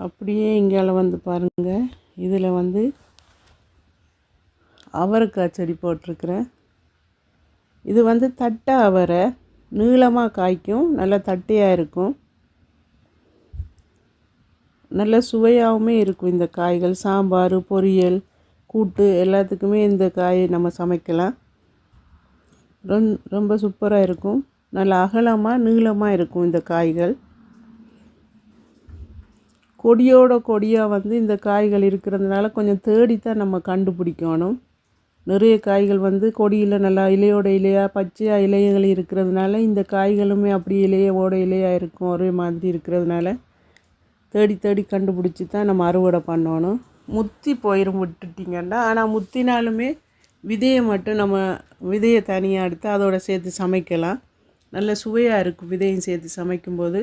அப்படியே இங்கால வந்து பாருங்கள், இதில் வந்து அவரைக்காய் செடி போட்டிருக்கிறேன். இது வந்து தட்டை அவரை, நீளமாக காய்க்கும், நல்லா தட்டையாக இருக்கும், நல்ல சுவையாகவுமே இருக்கும். இந்த காய்கள் சாம்பார், பொரியல், கூட்டு எல்லாத்துக்குமே இந்த காயை நம்ம சமைக்கலாம். ரொம்ப சூப்பராக இருக்கும். நல்ல அகலமாக நீளமாக இருக்கும் இந்த காய்கள். கொடியாக வந்து இந்த காய்கள் இருக்கிறதுனால கொஞ்சம் தேடித்தான் நம்ம கண்டுபிடிக்கணும். நிறைய காய்கள் வந்து கொடியில் நல்லா இலையோட இலையாக பச்சையாக இலைகள் இருக்கிறதுனால இந்த காய்களுமே அப்படி இலையோட இலையாக இருக்கும். ஒரே மாதிரி இருக்கிறதுனால தேடி தேடி கண்டுபிடிச்சி தான் நம்ம அறுவடை பண்ணணும். முத்தி போயிடும் விட்டுட்டிங்கன்னா. ஆனால் முத்தினாலுமே விதையை மட்டும் நம்ம விதையை தனியாக எடுத்து அதோட சேர்த்து சமைக்கலாம். நல்ல சுவையாக இருக்கும் விதையும் சேர்த்து சமைக்கும்போது.